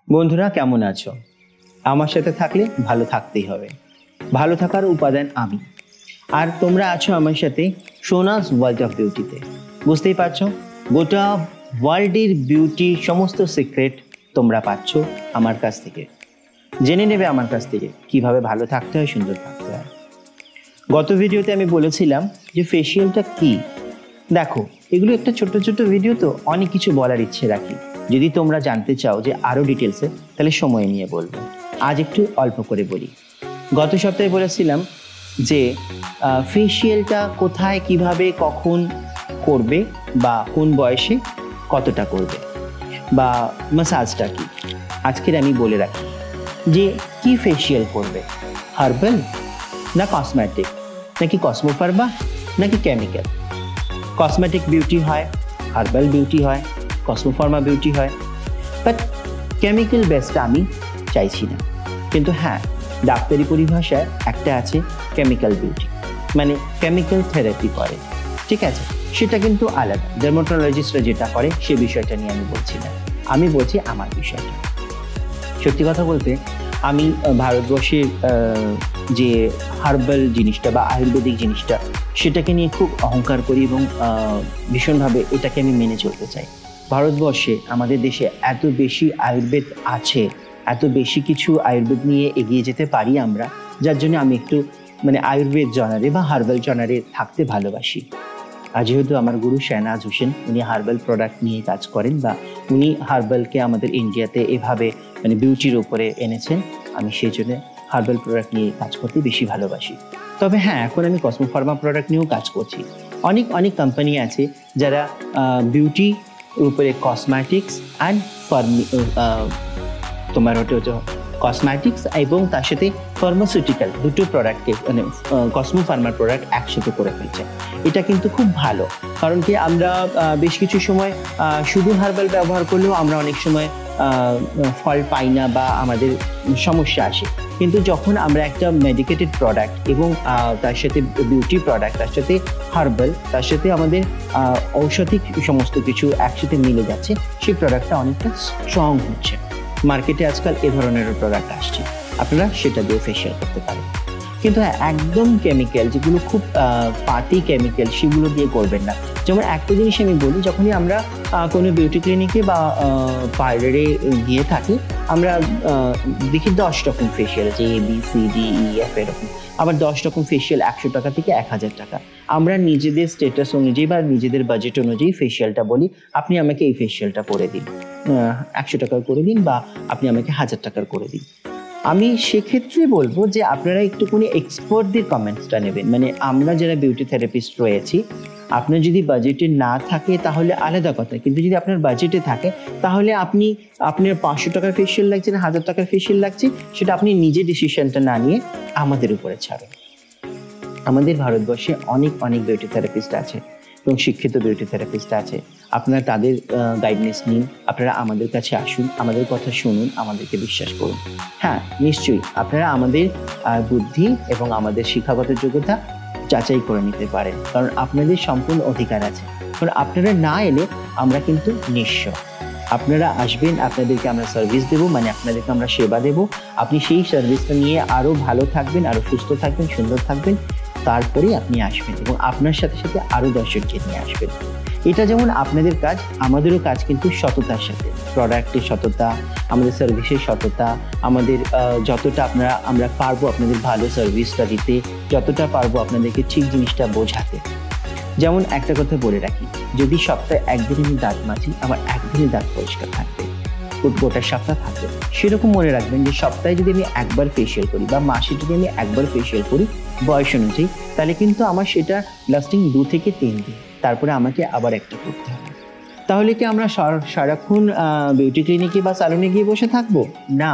বন্ধুরা কেমন আছো? আমার সাথে থাকলে ভালো থাকতেই হবে। ভালো থাকার উপাদান আমি, আর তোমরা আছো আমার সাথে সোনাস ওয়ার্ল্ড অফ বিউটিতে। বুঝতেই পারছো, গোটা ওয়ার্ল্ডের বিউটির সমস্ত সিক্রেট তোমরা পাচ্ছ আমার কাছ থেকে। জেনে নেবে আমার কাছ থেকে কিভাবে ভালো থাকতে হয়, সুন্দর থাকতে হয়। গত ভিডিওতে আমি বলেছিলাম যে ফেসিয়ালটা কি। দেখো, এগুলো একটা ছোট্ট ছোট্ট ভিডিও, তো অনেক কিছু বলার ইচ্ছে রাখি। যদি তোমরা জানতে চাও যে আরও ডিটেলসে, তাহলে সময় নিয়ে বলবো। আজ একটু অল্প করে বলি। গত সপ্তাহে বলেছিলাম যে ফেসিয়ালটা কোথায়, কিভাবে, কখন করবে, বা কোন বয়সে কতটা করবে, বা ম্যাসাজটা কি। আজকের আমি বলে রাখি যে কি ফেসিয়াল করবে, হার্বাল না কসমেটিক, নাকি কসমোফার্মা নাকি কেমিক্যাল। কসমেটিক বিউটি হয়, হার্বাল বিউটি হয়, কসমোফার্মা বিউটি হয়, বাট কেমিক্যাল বেসটা আমি চাইছি না। কিন্তু হ্যাঁ, ডাক্তারি পরিভাষায় একটা আছে কেমিক্যাল বিউটি, মানে কেমিক্যাল থেরাপি করে, ঠিক আছে? সেটা কিন্তু আলাদা। ডার্মাটোলজিস্টরা যেটা করে সে বিষয়টা নিয়ে আমি বলছি না, আমি বলছি আমার বিষয়টা। সত্যি কথা বলতে, আমি ভারতবর্ষের যে হার্বাল জিনিসটা বা আয়ুর্বেদিক জিনিসটা, সেটাকে নিয়ে খুব অহংকার করি এবং ভীষণভাবে এটাকে আমি মেনে চলতে চাই। ভারতবর্ষে, আমাদের দেশে এত বেশি আয়ুর্বেদ আছে, এত বেশি কিছু আয়ুর্বেদ নিয়ে এগিয়ে যেতে পারি আমরা, যার জন্য আমি একটু আয়ুর্বেদ জনারে বা হার্বাল জনারে থাকতে ভালোবাসি। আর যেহেতু আমার গুরু শেহনাজ হোসেন, উনি হার্বাল প্রোডাক্ট নিয়ে কাজ করেন, বা উনি হার্বালকে আমাদের ইন্ডিয়াতে এভাবে বিউটির উপরে এনেছেন, আমি সেই জন্য হার্বাল প্রোডাক্ট নিয়ে কাজ করতে বেশি ভালোবাসি। তবে হ্যাঁ, এখন আমি কসমোফার্মা প্রোডাক্ট নিয়েও কাজ করছি। অনেক অনেক কোম্পানি আছে যারা বিউটি উপরে কসমেটিক্স অ্যান্ড তোমার হচ্ছে কসমেটিক্স এবং তার সাথে ফার্মাসিউটিক্যাল দুটো প্রোডাক্টকে কসমোফার্মার প্রোডাক্ট একসাথে করে ফেলছে। এটা কিন্তু খুব ভালো, কারণ কি আমরা বেশ কিছু সময় শুধু হার্বাল ব্যবহার করলেও আমরা অনেক সময় ফল পাই না বা আমাদের সমস্যা আসে। কিন্তু যখন আমরা একটা মেডিকেটেড প্রোডাক্ট এবং তার সাথে বিউটি প্রোডাক্ট, তার সাথে হার্বাল, তার সাথে আমাদের ঔষধিক সমস্ত কিছু একসাথে মিলে যাচ্ছে, সেই প্রোডাক্টটা অনেকটা স্ট্রং হচ্ছে। মার্কেটে আজকাল এ ধরনের প্রোডাক্ট আসছে, আপনারা সেটা দিয়ে ফেসিয়াল করতে পারেন। কিন্তু একদম কেমিক্যাল, যেগুলো খুব পাতি কেমিক্যাল, সেগুলো দিয়ে করবেন না। যেমন একটা জিনিস আমি বলি, যখনই আমরা কোনো বিউটি ক্লিনিকে বা পার্লারে গিয়ে থাকি, আমরা দেখি 10 রকম ফেসিয়াল আছে, ABCDEF এরকম। আবার 10 রকম ফেসিয়াল 100 টাকা থেকে 1000 টাকা। আমরা নিজেদের স্ট্যাটাস অনুযায়ী বা নিজেদের বাজেট অনুযায়ী ফেসিয়ালটা বলি, আপনি আমাকে এই ফেসিয়ালটা করে দিন, 100 টাকার করে দিন, বা আপনি আমাকে 1000 টাকার করে দিন। আমি সেক্ষেত্রে বলবো যে আপনারা একটুখানি এক্সপার্টদের কমেন্টসটা নেবেন। আমরা যারা বিউটি থেরাপিস্ট রয়েছি, আপনার যদি বাজেটে না থাকে তাহলে আলাদা কথা, কিন্তু যদি আপনার বাজেটে থাকে তাহলে আপনার 500 টাকার ফেসিয়াল লাগছে না 1000 টাকার ফেসিয়াল লাগছে, সেটা আপনি নিজে ডিসিশনটা না নিয়ে আমাদের উপরে ছাড়েন। আমাদের ভারতবর্ষে অনেক অনেক বিউটি থেরাপিস্ট আছে এবং শিক্ষিত বিউটি থেরাপিস্ট আছে। আপনারা তাদের গাইডনেস নিন, আপনারা আমাদের কাছে আসুন, আমাদের কথা শুনুন, আমাদেরকে বিশ্বাস করুন। হ্যাঁ, নিশ্চয়ই আপনারা আমাদের বুদ্ধি এবং আমাদের শিক্ষাগত যোগ্যতা যাচাই করে নিতে পারেন, কারণ আপনাদের সম্পূর্ণ অধিকার আছে। কারণ আপনারা না এলে আমরা কিন্তু নিঃস্ব। আপনারা আসবেন, আপনাদেরকে আমরা সার্ভিস দেবো, আপনাদেরকে আমরা সেবা দেবো। আপনি সেই সার্ভিসটা নিয়ে আরও ভালো থাকবেন, আরও সুস্থ থাকবেন, সুন্দর থাকবেন, তারপরেই আপনি আসবেন এবং আপনার সাথে সাথে আরও 10 জনকে নিয়ে আসবেন। এটা যেমন আপনাদের কাজ, আমাদেরও কাজ কিন্তু সততার সাথে। প্রোডাক্টের সততা, আমাদের সার্ভিসের সততা, আমাদের যতটা আমরা পারবো আপনাদের ভালো সার্ভিসটা দিতে, যতটা পারবো আপনাদেরকে ঠিক জিনিসটা বোঝাতে। যেমন একটা কথা বলে রাখি, যদি সপ্তাহে একদিন আমি দাঁত মাজি, আমার একদিনই দাঁত পরিষ্কার থাকবে, গোটা সপ্তাহ থাকবে। সেরকম মনে রাখবেন যে সপ্তাহে যদি আমি একবার ফেসিয়াল করি বা মাসে যদি আমি একবার ফেসিয়াল করি বয়স অনুযায়ী, তাহলে কিন্তু আমার সেটা লাস্টিং 2 থেকে 3 দিন, তারপরে আমাকে আবার একটা করতে হবে। তাহলে কি আমরা সারাক্ষণ বিউটি ক্লিনিকে বা সালনে গিয়ে বসে থাকবো? না,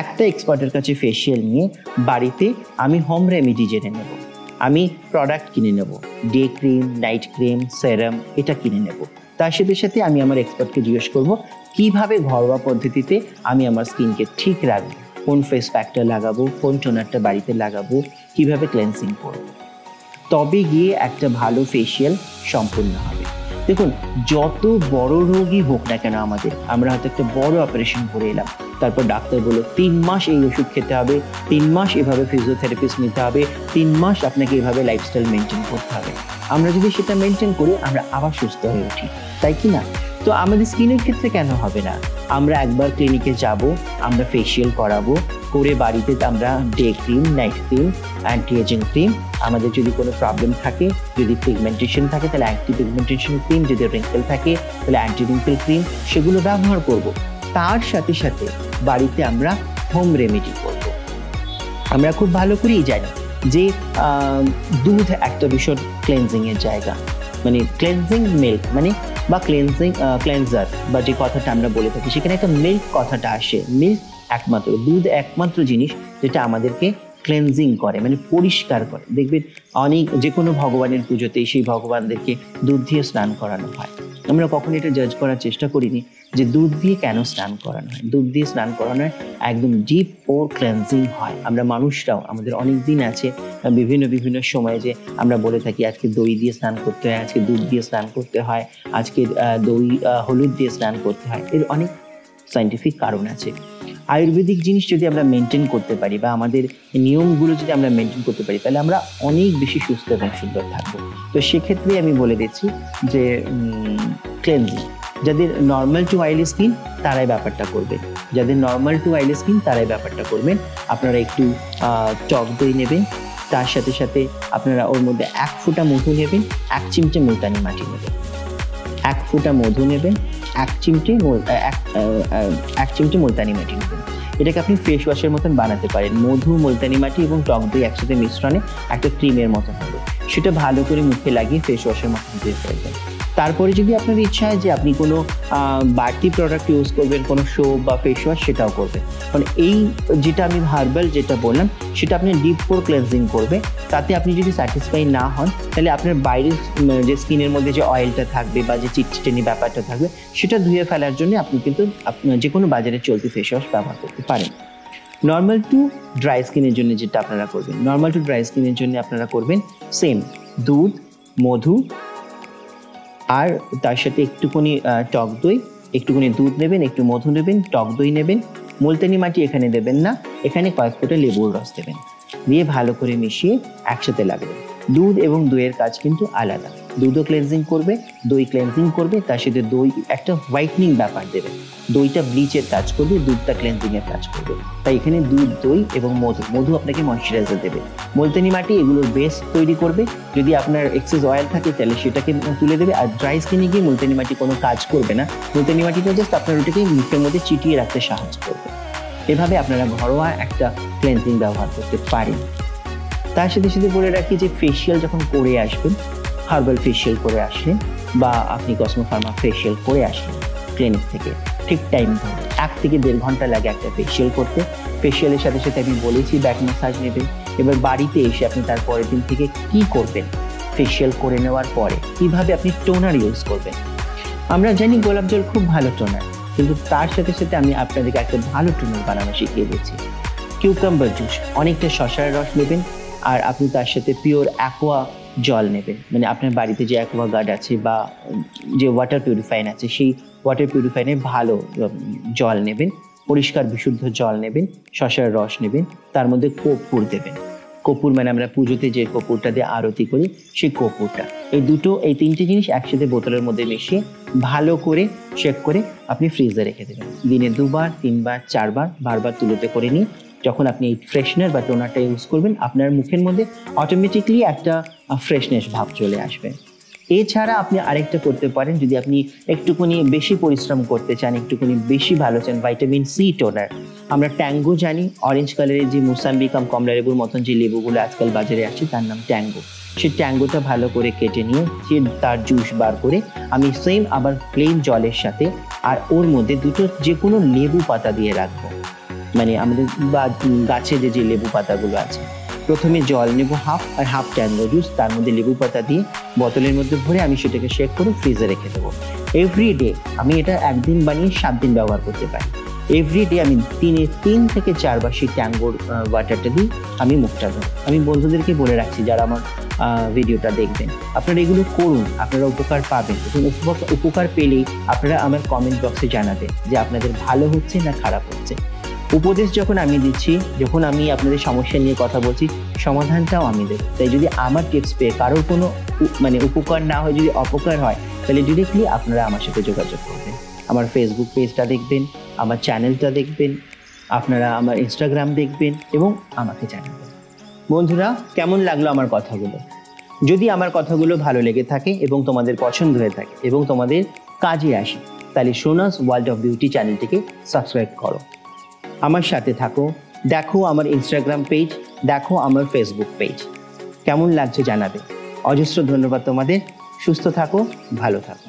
একটা এক্সপার্টের কাছে ফেসিয়াল নিয়ে বাড়িতে আমি হোম রেমেডি জেনে নেব, আমি প্রোডাক্ট কিনে নেব, ডে ক্রিম, নাইট ক্রিম, সেরাম, এটা কিনে নেব। তার সাথে সাথে আমি আমার এক্সপার্টকে জিজ্ঞেস করবো কিভাবে ঘরোয়া পদ্ধতিতে আমি আমার স্কিনকে ঠিক রাখবো, কোন ফেস প্যাকটা লাগাবো, কোন টোনারটা বাড়িতে লাগাবো, কিভাবে ক্লেন্সিং করবো, তবে গিয়ে একটা ভালো ফেসিয়াল সম্পূর্ণ হবে। দেখুন, যত বড় রোগই হোক না কেন আমরা হয়তো একটা বড় অপারেশন করে এলাম, তারপর ডাক্তার বলল 3 মাস এই ওষুধ খেতে হবে, 3 মাস এভাবে ফিজিওথেরাপিস্ট নিতে হবে, 3 মাস আপনাকে এভাবে লাইফস্টাইল মেনটেন করতে হবে। আমরা যদি সেটা মেনটেন করি আমরা আবার সুস্থ হয়ে উঠি, তাই কি না? তো আমাদের স্কিনের ক্ষেত্রে কেন হবে না? আমরা একবার ক্লিনিকে যাব, আমরা ফেসিয়াল করাবো, করে বাড়িতে আমরা day cream, night cream, anti aging cream, আমাদের যদি কোনো প্রবলেম থাকে, যদি পিগমেন্টেশন থাকে তাহলে অ্যান্টি পিগমেন্টেশন ক্রিম, যদি রিঙ্কেল থাকে তাহলে অ্যান্টি রিঙ্কেল ক্রিম, সেগুলো ব্যবহার করব। তার সাথে সাথে বাড়িতে আমরা হোম রেমেডি করব। আমরা খুব ভালো করেই জানি যে দুধ একটা ভীষণ ক্লেনজিং এর জায়গা, মানে ক্লেনজিং মিল্ক, মানে বা ক্লেনজার বা যে কথাটা আমরা বলে থাকি, সেখানে একটা মিল্ক কথাটা আসে। মিল্ক একমাত্র, দুধ একমাত্র জিনিস যেটা আমাদেরকে ক্লেনজিং করে, মানে পরিষ্কার করে। দেখবেন যে কোনো ভগবানের পুজোতেই সেই ভগবানদেরকে দুধ দিয়ে স্নান করানো হয়। আমরা কখনো এটা জাজ করার চেষ্টা করিনি যে দুধ দিয়ে কেন স্নান করানো হয়। দুধ দিয়ে স্নান করানো হয় একদম ডিপ ও ক্লেনজিং হয়। আমরা মানুষরাও আমাদের অনেক দিন আছে বিভিন্ন সময়ে যে আমরা বলে থাকি আজকে দই দিয়ে স্নান করতে হয়, আজকে দুধ দিয়ে স্নান করতে হয়, আজকে দই হলুদ দিয়ে স্নান করতে হয়। এর অনেক সায়েন্টিফিক কারণ আছে। আয়ুর্বেদিক জিনিস যদি আমরা মেনটেন করতে পারি বা আমাদের নিয়মগুলো যদি আমরা মেনটেন করতে পারি তাহলে আমরা অনেক বেশি সুস্থ এবং সুন্দর থাকবো। তো সেক্ষেত্রে আমি বলে দিচ্ছি যে ক্লেনজিং, যাদের নর্মাল টু অয়েলি স্কিন তারাই ব্যাপারটা করবেন, যাদের নর্মাল টু অয়েলি স্কিন তারাই ব্যাপারটা করবেন। আপনারা একটু টক দই নেবেন, তার সাথে সাথে আপনারা ওর মধ্যে 1 ফোঁটা মধু নেবেন, 1 চিমটে মুলতানি মাটি নেবেন, 1 ফোঁটা মধু নেবেন, 1 চিমটে মুলতানি মাটি নেবেন। এটাকে আপনি ফেস ওয়াশের মতন বানাতে পারেন। মধু, মুলতানি মাটি এবং টক দই একসাথে মিশ্রণে একটা ক্রিমের মতন হবে, সেটা ভালো করে মুখে লাগিয়ে ফেস ওয়াশের মতন দিয়ে ফেলবেন। তারপরে যদি আপনার ইচ্ছা হয় যে আপনি কোনো বাড়তি প্রোডাক্ট ইউজ করবেন, কোনো সোপ বা ফেস ওয়াশ, সেটাও করবেন। কারণ এই যেটা আমি হার্বাল যেটা বললাম সেটা আপনি ডিপ পোর ক্লেনজিং করবে। তাতে আপনি যদি স্যাটিসফাই না হন তাহলে আপনার বাইরের যে স্কিনের মধ্যে যে অয়েলটা থাকবে বা যে চিটচিটানি ব্যাপারটা থাকবে সেটা ধুয়ে ফেলার জন্য আপনি কিন্তু যে কোনো বাজারে চলতি ফেস ওয়াশ ব্যবহার করতে পারেন। নর্মাল টু ড্রাই স্কিনের জন্য যেটা আপনারা করবেন, নর্মাল টু ড্রাই স্কিনের জন্য আপনারা করবেন সেম দুধ, মধু, আর তার সাথে একটুখানি টক দই, একটুখানি দুধ নেবেন, একটু মধু নেবেন, টক দই নেবেন, মুলতানি মাটি এখানে দেবেন না, এখানে কয়েক ফোঁটা লেবুর রস দেবেন, দিয়ে ভালো করে মিশিয়ে একসাথে লাগবেন। দুধ এবং দইয়ের কাজ কিন্তু আলাদা। দুধও ক্লেনজিং করবে, দই ক্লেনজিং করবে, তার সাথে দই একটা হোয়াইটনিং ব্যাপার দেবে। দইটা ব্লিচের কাজ করবে, দুধটা ক্লেনজিং এর কাজ করবে। তাই এখানে দুধ, দই এবং মধু আপনাকে ময়শ্চারাইজার দেবে। মুলতানি মাটি এগুলোর বেস তৈরি করবে। যদি আপনার এক্সেস অয়েল থাকে তাহলে সেটাকে তুলে দেবে। আর ড্রাই স্কিনে গিয়ে মুলতানি মাটি কোনো কাজ করবে না। মুলতানি মাটিটা জাস্ট আপনার ওটাকে মুখের মধ্যে চিটিয়ে রাখতে সাহায্য করবে। এভাবে আপনারা ঘরোয়া একটা ক্লেনজিং ব্যবহার করতে পারেন। তার সাথে সাথে বলে রাখি যে ফেসিয়াল যখন করে আসবেন, হার্বাল ফেসিয়াল করে আসলেন বা আপনি কসমো ফার্মা ফেসিয়াল করে আসলেন ক্লিনিক থেকে, ঠিক টাইম ধরে 1 থেকে 1.5 ঘন্টা লাগে একটা ফেসিয়াল করতে। ফেসিয়ালের সাথে সাথে আমি বলেছি ব্যাক ম্যাসাজ নেবেন। এবার বাড়িতে এসে আপনি তার পরের দিন থেকে কি করবেন, ফেসিয়াল করে নেওয়ার পরে কিভাবে আপনি টোনার ইউজ করবেন। আমরা জানি গোলাপ জল খুব ভালো টোনার, কিন্তু তার সাথে সাথে আমি আপনাদেরকে একটা ভালো টোনার বানানো শিখিয়ে দিচ্ছি। কিউকাম্বার জুস, অনেকটা শসার রস নেবেন, আর আপনি তার সাথে পিওর অ্যাকোয়া জল নেবেন, মানে আপনার বাড়িতে যে অ্যাকোয়া গার্ড আছে বা যে ওয়াটার পিউরিফায়ার আছে সেই ওয়াটার পিউরিফায়ারে ভালো জল নেবেন, পরিষ্কার বিশুদ্ধ জল নেবেন, শসার রস নেবেন, তার মধ্যে কর্পূর দেবেন। কর্পূর মানে আমরা পুজোতে যে কর্পূরটা দিয়ে আরতি করি সেই কর্পূরটা। এই 3টে জিনিস একসাথে বোতলের মধ্যে মিশিয়ে ভালো করে চেক করে আপনি ফ্রিজে রেখে দেবেন। দিনে 2 বার, 3 বার, 4 বার, বারবার তুলোতে করে নিয়ে যখন আপনি এই ফ্রেশনার বা টোনারটা ইউজ করবেন আপনার মুখের মধ্যে অটোমেটিকলি একটা ফ্রেশনেস ভাব চলে আসবে। এছাড়া আপনি আরেকটা করতে পারেন, যদি আপনি একটুখানি বেশি পরিশ্রম করতে চান, একটুখানি বেশি ভালো চান, ভিটামিন সি টোনার। আমরা ট্যাঙ্গো জানি, অরেঞ্জ কালারের যে মুসাম্বি কাম কমলা লেবুর মতন যে লেবুগুলো আজকাল বাজারে আসছে তার নাম ট্যাঙ্গো। সেই ট্যাঙ্গোটা ভালো করে কেটে নিয়ে তার জুস বার করে আমি সেম আবার প্লেন জলের সাথে আর ওর মধ্যে দুটো যে কোনো লেবু পাতা দিয়ে রাখবো। মানে আমাদের গাছে যে লেবু পাতাগুলো আছে, প্রথমে জল নেব হাফ, আর হাফ ট্যাঙ্গো জুস, তার মধ্যে লেবু পাতা দিয়ে বোতলের মধ্যে ভরে আমি সেটাকে শেক করে ফ্রিজে রেখে দেবো। এভরিডে আমি এটা 1 দিন বানিয়ে 7 দিন ব্যবহার করতে পারি। এভরিডে আমি 3 থেকে 4 বার সেই ট্যাঙ্গোর ওয়াটারটা দিই আমি মুখটা ধরো। আমি বন্ধুদেরকে বলে রাখছি যারা আমার ভিডিওটা দেখবেন। আপনারা এগুলো করুন, আপনারা উপকার পাবেন এবং উপকার পেলেই আপনারা আমার কমেন্ট বক্সে জানাবেন যে আপনাদের ভালো হচ্ছে না খারাপ হচ্ছে। উপদেশ যখন আমি দিচ্ছি, যখন আমি আপনাদের সমস্যা নিয়ে কথা বলছি, সমাধানটাও আমি দেবো। তাই যদি আমার টিপস পেয়ে কারোর কোনো উপকার না হয়, যদি অপকার হয়, তাহলে ডিরেক্টলি আপনারা আমার সাথে যোগাযোগ করবেন। আমার ফেসবুক পেজটা দেখবেন, আমার চ্যানেলটা দেখবেন, আপনারা আমার ইনস্টাগ্রাম দেখবেন এবং আমাকে জানাবেন। বন্ধুরা, কেমন লাগলো আমার কথাগুলো? যদি আমার কথাগুলো ভালো লেগে থাকে এবং তোমাদের পছন্দ হয়ে থাকে এবং তোমাদের কাজে আসে, তাহলে সোনাস ওয়ার্ল্ড অফ বিউটি চ্যানেলটিকে সাবস্ক্রাইব করো, আমার সাথে থাকো, দেখো আমার ইনস্টাগ্রাম পেজ, দেখো আমার ফেসবুক পেজ। কেমন লাগছে জানাবে। অজস্র ধন্যবাদ তোমাদের। সুস্থ থাকো, ভালো থাকো।